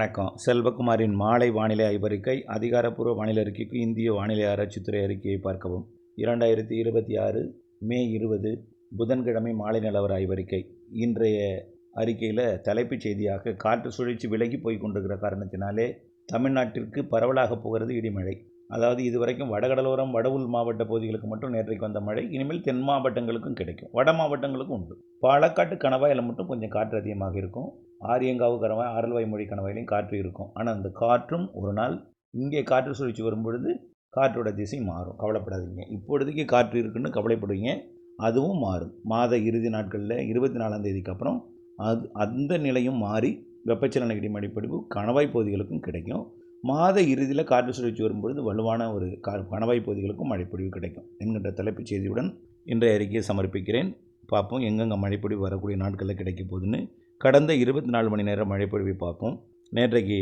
வணக்கம். செல்வகுமாரின் மாலை வானிலை ஆய்வறிக்கை. அதிகாரப்பூர்வ வானிலை அறிக்கைக்கு இந்திய வானிலை ஆராய்ச்சித்துறை அறிக்கையை பார்க்கவும். 2026 மே 20 புதன்கிழமை மாலை நிலவர ஆய்வறிக்கை. இன்றைய அறிக்கையில் தலைப்புச் செய்தியாக காற்று சுழற்சி விலகி போய் கொண்டிருக்கிற காரணத்தினாலே தமிழ்நாட்டிற்கு பரவலாக போகிறது இடிமழை. அதாவது இதுவரைக்கும் வடகடலோரம் வட உள் மாவட்ட பகுதிகளுக்கு மட்டும் நேற்றைக்கு வந்த மழை இனிமேல் தென் மாவட்டங்களுக்கும் கிடைக்கும், வட மாவட்டங்களுக்கும் உண்டு. பாலக்காட்டு கணவாயில் மட்டும் கொஞ்சம் காற்று அதிகமாக இருக்கும். ஆரியங்காவு கணவாய், ஆரல்வாய்மொழி கணவாயிலையும் காற்று இருக்கும். ஆனால் அந்த காற்றும் ஒரு நாள் இங்கே காற்று சுழற்சி வரும்பொழுது காற்றோட திசை மாறும், கவலைப்படாதீங்க. இப்பொழுதுக்கு காற்று இருக்குன்னு கவலைப்படுவீங்க, அதுவும் மாறும். மாத இறுதி நாட்களில் 24ஆம் தேதிக்கு அப்புறம் அந்த நிலையும் மாறி வெப்பச்சலன இடிமழைப்பொழிவு கணவாய் பகுதிகளுக்கும் கிடைக்கும். மாத இறுதியில் காற்று சுழற்சி வரும்பொழுது வலுவான ஒரு கணவாய் பகுதிகளுக்கும் மழைப்பொழிவு கிடைக்கும் என்கின்ற தலைப்புச் செய்தியுடன் இன்றைய அறிக்கையை சமர்ப்பிக்கிறேன். பார்ப்போம் எங்கெங்கே மழைப்பொழிவு வரக்கூடிய நாட்களில் கிடைக்க போகுதுன்னு. கடந்த 24 மணி நேரம் மழைப்பொழிவை பார்ப்போம். நேற்றைக்கு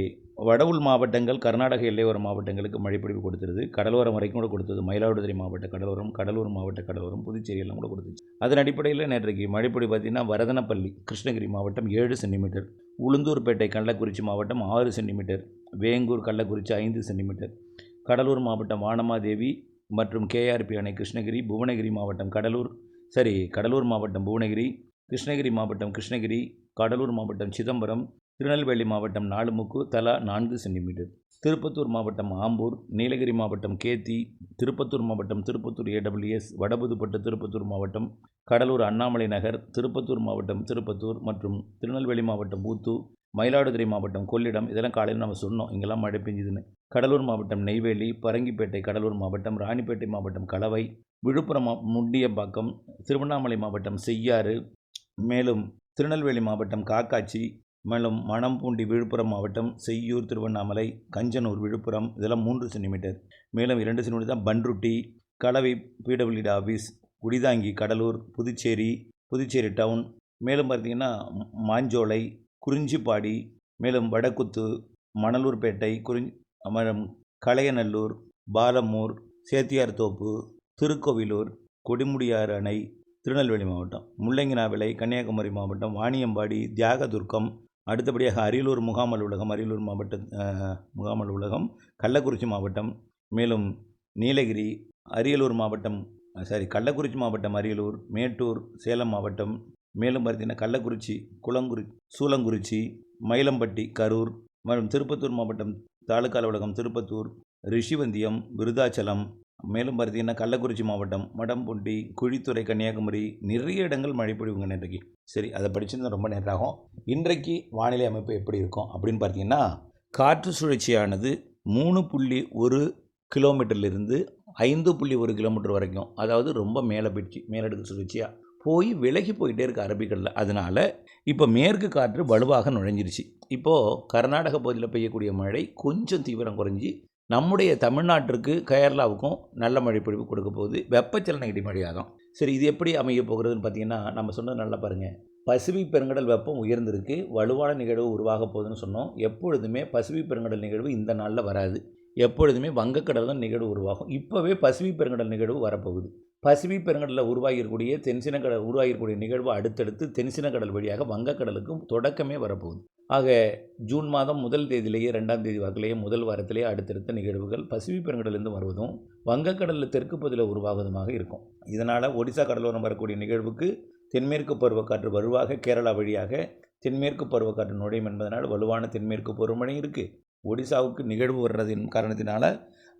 வட உள் மாவட்டங்கள், கர்நாடக எல்லையோர மாவட்டங்களுக்கு மழைப்பொழிவு கொடுத்துருது. கடலோரம் வரைக்கும் கூட கொடுத்தது. மயிலாடுதுறை மாவட்ட கடலோரம், கடலூர் மாவட்ட கடலோரம், புதுச்சேரி எல்லாம் கூட கொடுத்துச்சு. அதன் அடிப்படையில் நேற்றைக்கு மழைப்பொழிவு பார்த்திங்கன்னா வரதனப்பள்ளி கிருஷ்ணகிரி மாவட்டம் 7 சென்டிமீட்டர், உளுந்தூர்பேட்டை கள்ளக்குறிச்சி மாவட்டம் 6 சென்டிமீட்டர், வேங்கூர் கள்ளக்குறிச்சி 5 சென்டிமீட்டர், கடலூர் மாவட்டம் வானமாதேவி மற்றும் கேஆர்பி அணை கிருஷ்ணகிரி, புவனகிரி மாவட்டம் கடலூர் மாவட்டம் புவனகிரி, கிருஷ்ணகிரி மாவட்டம் கிருஷ்ணகிரி, கடலூர் மாவட்டம் சிதம்பரம், திருநெல்வேலி மாவட்டம் நாலுமுக்கு தலா 4 சென்டிமீட்டர், திருப்பத்தூர் மாவட்டம் ஆம்பூர், நீலகிரி மாவட்டம் கேத்தி, திருப்பத்தூர் மாவட்டம் திருப்பத்தூர் AWS, வடபுதுப்பட்டு திருப்பத்தூர் மாவட்டம், கடலூர் அண்ணாமலை நகர், திருப்பத்தூர் மாவட்டம் திருப்பத்தூர் மற்றும் திருநெல்வேலி மாவட்டம் ஊத்து, மயிலாடுதுறை மாவட்டம் கொள்ளிடம். இதெல்லாம் காலையில் நம்ம சொன்னோம் இங்கெல்லாம் மழை பெஞ்சுதுன்னு. கடலூர் மாவட்டம் நெய்வேலி, பரங்கிப்பேட்டை கடலூர் மாவட்டம், ராணிப்பேட்டை மாவட்டம் கலவை, விழுப்புரம் முண்டியம்பாக்கம், திருவண்ணாமலை மாவட்டம் செய்யாறு, மேலும் திருநெல்வேலி மாவட்டம் காக்காட்சி, மேலும் மணம்பூண்டி விழுப்புரம் மாவட்டம், செய்யூர் திருவண்ணாமலை, கஞ்சனூர் விழுப்புரம், இதெல்லாம் 3 சென்டிமீட்டர். மேலும் 2 சென்டிமீட்டர் தான் Panruti, Kalavai PWD office, Kudithangi Cuddalore, Puducherry town, மேலும் பார்த்திங்கன்னா மாஞ்சோலை, குறிஞ்சிப்பாடி, மேலும் வடக்குத்து, மணலூர்பேட்டை, கலையநல்லூர், பாலமூர், சேத்தியார்தோப்பு, திருக்கோவிலூர், கொடிமுடியாறு அணை, திருநெல்வேலி மாவட்டம், முள்ளங்கினாவிளை, கன்னியாகுமரி மாவட்டம், வாணியம்பாடி, தியாகதுர்க்கம், அடுத்தபடியாக அரியலூர் முகாம் அலுவலகம், கள்ளக்குறிச்சி மாவட்டம், மேலும் நீலகிரி, கள்ளக்குறிச்சி மாவட்டம், அரியலூர், மேட்டூர், சேலம் மாவட்டம், மேலும் பார்த்தீங்கன்னா கள்ளக்குறிச்சி, சூலங்குறிச்சி, மயிலம்பட்டி, கரூர், மற்றும் திருப்பத்தூர் மாவட்டம் தாலுக்கா அலுவலகம் திருப்பத்தூர், ரிஷிவந்தியம், விருதாச்சலம், மேலும் பார்த்தீங்கன்னா கள்ளக்குறிச்சி மாவட்டம் மடம்புண்டி, குழித்துறை, கன்னியாகுமரி, நிறைய இடங்கள் மழை பொழிவுங்க நேற்றைக்கு. சரி, அதை படிச்சுருந்தா ரொம்ப நேரம் ஆகும். இன்றைக்கு வானிலை அமைப்பு எப்படி இருக்கும் அப்படின்னு பார்த்தீங்கன்னா, காற்று சுழற்சியானது 3.1 கிலோமீட்டர்லேருந்து 5.1 கிலோமீட்டர் வரைக்கும், அதாவது ரொம்ப மேலடுக்கு சுழற்சியாக போய் விலகி போயிட்டே இருக்குது அரபிக்கடலில். அதனால் இப்போ மேற்கு காற்று வலுவாக நுழைஞ்சிருச்சு. இப்போது கர்நாடக பகுதியில் பெய்யக்கூடிய மழை கொஞ்சம் தீவிரம் குறைஞ்சி நம்முடைய தமிழ்நாட்டிற்கு, கேரளாவுக்கும் நல்ல மழை பொழிவு கொடுக்க போகுது. வெப்பச்சலன இடிமழையாக தான். சரி, இது எப்படி அமைய போகிறதுன்னு பார்த்தீங்கன்னா, நம்ம சொன்னது நல்லா பாருங்கள். பசிபிக் பெருங்கடல் வெப்பம் உயர்ந்திருக்கு, வலுவான நிகழ்வு உருவாக போகுதுன்னு சொன்னோம். எப்பொழுதுமே பசிபிக் பெருங்கடல் நிகழ்வு இந்த நாளில் வராது. எப்பொழுதுமே வங்கக்கடல் தான் நிகழ்வு உருவாகும். இப்போவே பசிபிக் பெருங்கடல் நிகழ்வு வரப்போகுது. பசிபிக் பெருங்கடலில் உருவாகியிருக்கக்கூடிய நிகழ்வு அடுத்தடுத்து தென்சினக்கடல் வழியாக வங்கக்கடலுக்கும் தொடக்கமே வரப்போகுது. ஆக ஜூன் மாதம் 1 தேதியிலேயே 2ஆம் தேதி வாக்கிலேயே முதல் வாரத்திலேயே அடுத்தடுத்த நிகழ்வுகள் பசிபிக் பெருங்கடலிருந்து வருவதும் வங்கக்கடலில் தெற்கு பகுதியில் உருவாகுவதுமாக இருக்கும். இதனால் ஒடிசா கடலோரம் வரக்கூடிய நிகழ்வுக்கு தென்மேற்கு பருவக்காற்று வலுவாக கேரளா வழியாக தென்மேற்கு பருவக்காற்று நுழையும் என்பதனால் வலுவான தென்மேற்கு பருவமழை இருக்குது. ஒடிசாவுக்கு நிகழ்வு வர்றதின் காரணத்தினால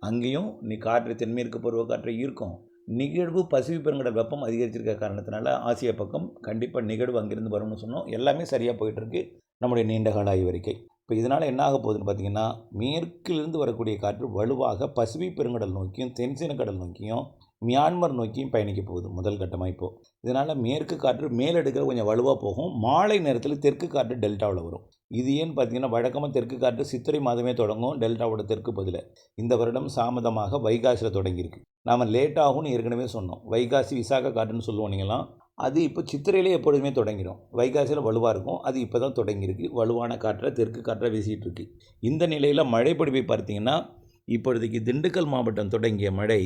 அங்கேயும் காற்று தென்மேற்கு பருவக்காற்றை ஈர்க்கும். நிகழ்வு பசிபிக் பெருங்கடல் வெப்பம் அதிகரிச்சிருக்க காரணத்தினால ஆசியா பக்கம் கண்டிப்பாக நிகழ்வு அங்கிருந்து வரும்னு சொன்னோம். எல்லாமே சரியாக போயிட்டுருக்கு நம்முடைய நீண்டகால ஆய்வறிக்கை. இப்போ இதனால் என்ன ஆக போகுதுன்னு பார்த்தீங்கன்னா, மேற்கிலிருந்து வரக்கூடிய காற்று வலுவாக பசிபிக் பெருங்கடல் நோக்கியும் தென்சீனக்கடல் நோக்கியும் மியான்மர் நோக்கியும் பயணிக்க போகுது முதல் கட்டமாக. இப்போது இதனால் மேற்கு காற்று மேலெடுக்கிற கொஞ்சம் வலுவாக போகும். மாலை நேரத்தில் தெற்கு காற்று டெல்டாவில் வரும். இது ஏன்னு பார்த்தீங்கன்னா, வழக்கமாக தெற்கு காற்று சித்திரை மாதமே தொடங்கும் டெல்டாவோட தெற்கு பகுதியில். இந்த வருடம் தாமதமாக வைகாசியில் தொடங்கியிருக்கு. நாம் லேட்டாகும்னு ஏற்கனவே சொன்னோம். வைகாசி விசாக காற்றுன்னு சொல்லுவோம் நீங்களாம். அது இப்போ சித்திரையிலே எப்பொழுதுமே தொடங்கிடும். வைகாசியில் வலுவாக இருக்கும். அது இப்போ தான் தொடங்கியிருக்கு. வலுவான காற்றை தெற்கு காற்றை வீசிகிட்டு இருக்கு. இந்த நிலையில் மழை பொழிவை பார்த்தீங்கன்னா, இப்பொழுதைக்கு திண்டுக்கல் மாவட்டம் தொடங்கிய மழை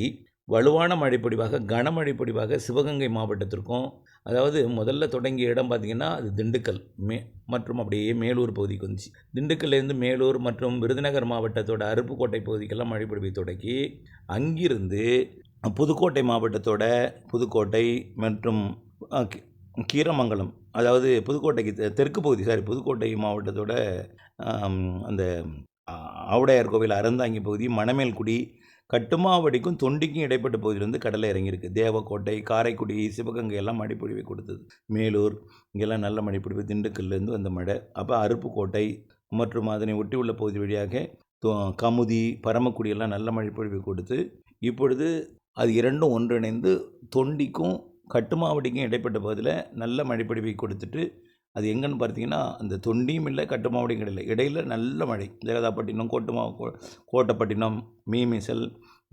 வலுவான மழைப்பொழிவாக கனமழை பொழிவாக சிவகங்கை மாவட்டத்திற்கும், அதாவது முதல்ல தொடங்கிய இடம் பார்த்திங்கன்னா அது திண்டுக்கல் மற்றும் அப்படியே மேலூர் பகுதிக்கு வந்துச்சு. திண்டுக்கல்லேருந்து மேலூர் மற்றும் விருதுநகர் மாவட்டத்தோட அருப்புக்கோட்டை பகுதிக்கெல்லாம் மழைப்பொழிவை தொடக்கி அங்கிருந்து புதுக்கோட்டை மாவட்டத்தோட புதுக்கோட்டை மற்றும் கீரமங்கலம், அதாவது புதுக்கோட்டைக்கு தெற்கு பகுதி புதுக்கோட்டை மாவட்டத்தோட அந்த ஆவுடையார் கோவில் அறந்தாங்கி பகுதி, மணமேல்குடி, கட்டுமாவடிக்கும் தொண்டிக்கும் இடைப்பட்ட பகுதியிலிருந்து கடலை இறங்கியிருக்கு. தேவக்கோட்டை, காரைக்குடி, சிவகங்கை எல்லாம் மழைப்பொழிவை கொடுத்தது. மேலூர் இங்கெல்லாம் நல்ல மழைப்பொழிவு. திண்டுக்கல்லேருந்து வந்த மழை. அப்போ அருப்புக்கோட்டை மற்றும் அதனை ஒட்டி உள்ள பகுதி வழியாக கமுதி, பரமக்குடி எல்லாம் நல்ல மழைப்பொழிவை கொடுத்து, இப்பொழுது அது இரண்டும் ஒன்றிணைந்து தொண்டிக்கும் கட்டுமாவடிக்கும் இடைப்பட்ட பகுதியில் நல்ல மழைப்பொழிவை கொடுத்துட்டு, அது எங்கன்னு பார்த்தீங்கன்னா அந்த தொண்டியும் இல்லை கட்டுமாவடியும் கிடையாது, இடையில் நல்ல மழை. ஜெகதாப்பட்டினம், கோட்டப்பட்டினம், மீமிசல்,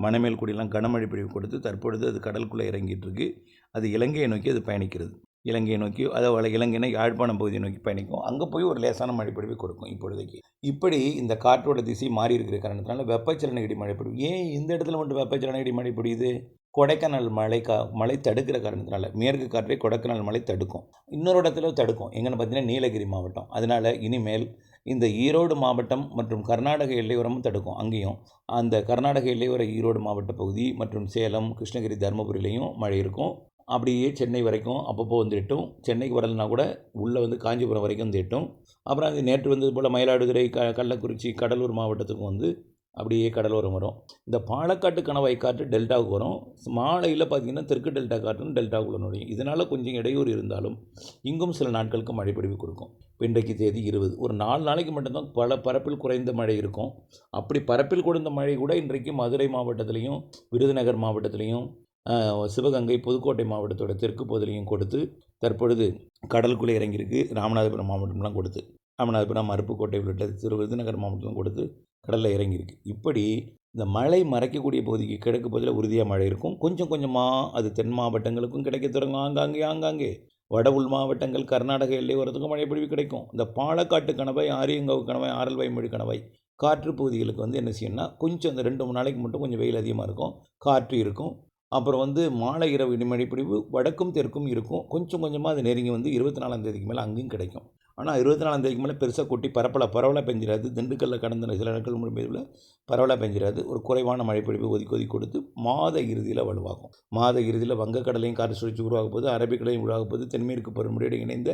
மணமேல்குடியெல்லாம் கனமழை பொழிவு கொடுத்து தற்பொழுது அது கடலுக்குள்ளே இறங்கிட்டு இருக்கு. அது இலங்கையை நோக்கி அது பயணிக்கிறது. இலங்கையை நோக்கி, அதாவது இலங்கைனா யாழ்ப்பாணம் பகுதியை நோக்கி பயணிக்கும். அங்கே போய் ஒரு லேசான மழைப்பொழிவை கொடுக்கும் இப்பொழுதைக்கு. இப்படி இந்த காற்றோட திசை மாறி இருக்கிற காரணத்தினால வெப்பச்சலன இடி மழைப்பொழிவு. ஏன் இந்த இடத்துல மட்டும் வெப்பச்சலன இடி மழை பொழியுது? கொடைக்கானல் மழை தடுக்கிற காரணத்தினால. மேற்கு காற்றை கொடைக்கானல் மழை தடுக்கும். இன்னொரு இடத்துல தடுக்கும், எங்கன்னு பார்த்தீங்கன்னா நீலகிரி மாவட்டம். அதனால் இனிமேல் இந்த ஈரோடு மாவட்டம் மற்றும் கர்நாடக எல்லையோரமும் தடுக்கும். அங்கேயும் அந்த கர்நாடக எல்லையோர ஈரோடு மாவட்ட பகுதி மற்றும் சேலம், கிருஷ்ணகிரி, தருமபுரியிலையும் மழை இருக்கும். அப்படியே சென்னை வரைக்கும் அப்பப்போ வந்து எட்டும். சென்னைக்கு வரலைன்னா கூட உள்ளே காஞ்சிபுரம் வரைக்கும் வந்து எட்டும். அப்புறம் அது நேற்று வந்தது போல் மயிலாடுதுறை, கள்ளக்குறிச்சி, கடலூர் மாவட்டத்துக்கும் அப்படியே கடலோரம் வரும். இந்த பாலக்காட்டு கணவாய் காற்று டெல்டாவுக்கு வரும். மாலையில் பார்த்திங்கன்னா தெற்கு டெல்டா காற்றுன்னு டெல்டாவுக்குள்ள நுழையும். இதனால் கொஞ்சம் இடையூறு இருந்தாலும் இங்கும் சில நாட்களுக்கு மழைப்பொழிவு கொடுக்கும். இன்றைக்கு தேதி 20, ஒரு 4 நாளைக்கு மட்டும்தான் பல பரப்பில் குறைந்த மழை இருக்கும். அப்படி பரப்பில் குறைந்த மழை கூட இன்றைக்கு மதுரை மாவட்டத்திலையும், விருதுநகர் மாவட்டத்திலையும், சிவகங்கை, புதுக்கோட்டை மாவட்டத்தோட தெற்கு பகுதியிலையும் கொடுத்து தற்பொழுது கடலுக்குள்ளே இறங்கியிருக்கு. ராமநாதபுரம் மாவட்டம்லாம் கொடுத்து, ராமநாதபுரம், அருப்புக்கோட்டை உள்ளிட்ட விருதுநகர் மாவட்டம்லாம் கொடுத்து கடலில் இறங்கியிருக்கு. இப்படி இந்த மழை மறைக்கக்கூடிய பகுதிக்கு கிழக்கு பகுதியில் உறுதியாக மழை இருக்கும். கொஞ்சம் கொஞ்சமாக அது தென் மாவட்டங்களுக்கும் கிடைக்க தொடங்கும். ஆங்காங்கே வட உள் மாவட்டங்கள், கர்நாடக எல்லையோரத்துக்கும் மழை பொழிவு கிடைக்கும். இந்த பாலக்காட்டு கணவாய், ஆரியங்காவு கணவாய், ஆரல்வாய்மொழி கணவாய் காற்று பகுதிகளுக்கு என்ன செய்யணும்னா, கொஞ்சம் அந்த 2-3 நாளைக்கு மட்டும் கொஞ்சம் வெயில் அதிகமாக இருக்கும், காற்று இருக்கும். அப்புறம் மாலை இரவு இடிமழை பொழிவு வடக்கும் தெற்கும் இருக்கும். கொஞ்சம் கொஞ்சமாக அது நெருங்கி 24ஆம் தேதிக்கு மேலே அங்கேயும் கிடைக்கும். ஆனால் 24ஆம் தேதிக்கு மேலே பெருசாக கொட்டி பரவலாக பெஞ்சிடாது. திண்டுக்கல்லில் கடந்த சில நாட்கள் முடிவில் பரவலாக பெஞ்சிடாது. ஒரு குறைவான மழைப்பொழிவு ஒதுக்கி கொடுத்து மாத இறுதியில் வலுவாகும். மாத இறுதியில் வங்கக்கடலையும் காற்று சுழற்சி உருவாக போது, அரபிக்கடலையும் உருவாக போது, தென்மேற்கு பருவமழையோடு இணைந்த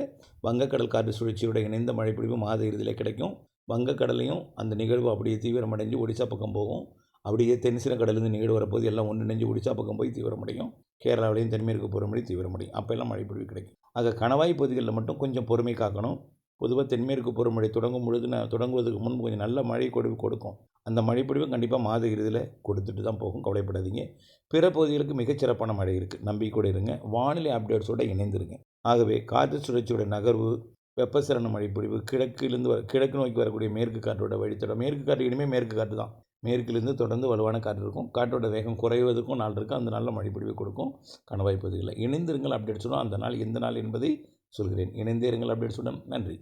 வங்கக்கடல் காற்று சுழற்சியோடு இணைந்த மழைப்பொழிவு மாத இறுதியில் கிடைக்கும். வங்கக்கடலையும் அந்த நிகழ்வு அப்படியே தீவிரமடைஞ்சு ஒடிசா பக்கம் போகும். அப்படியே தென்சின கடலேருந்து நிகழ்வு வரப்போது எல்லாம் ஒன்றிணைஞ்சு ஒடிசா பக்கம் போய் தீவிரமடையும். கேரளாவிலையும் தென்மேற்கு பருவமழை தீவிரமடையும். அப்போ எல்லாம் மழைப்பொழிவு கிடைக்கும். ஆக கணவாய் பகுதிகளில் மட்டும் கொஞ்சம் பொறுமை காக்கணும். பொதுவாக தென்மேற்கு பருவமழை தொடங்குவதற்கு முன்பு கொஞ்சம் நல்ல மழை கொடுக்கும். அந்த மழைப்பொழிவு கண்டிப்பாக மாத இறுதியில் கொடுத்துட்டு தான் போகும். கவலைப்படாதீங்க. பிற பகுதிகளுக்கு மிகச்சிறப்பான மழை இருக்குது. நம்பிக்கையோடு இருங்க. வானிலை அப்டேட்ஸோடு இணைந்திருங்க. ஆகவே காற்று சுழற்சியோட நகர்வு, வெப்பசலன மழைப்பொழிவு, கிழக்கு நோக்கி வரக்கூடிய மேற்கு காற்றோட வழித்தடம். மேற்கு காற்று இனிமேல் மேற்கு காற்று தான். மேற்கிலிருந்து தொடர்ந்து வலுவான காற்று இருக்கும். காற்றோட வேகம் குறைவதற்கும் நாள் இருக்குது. அந்த நாளில் மழைப்பொழிவு கொடுக்கும் கணவாய் பகுதிகளில். இணைந்திருங்கள் அப்டேட்ஸுடன். அந்த நாள் எந்த நாள் என்பதை சொல்கிறேன். இணைந்தே இருங்கள் அப்டேட்ஸுடன். நன்றி.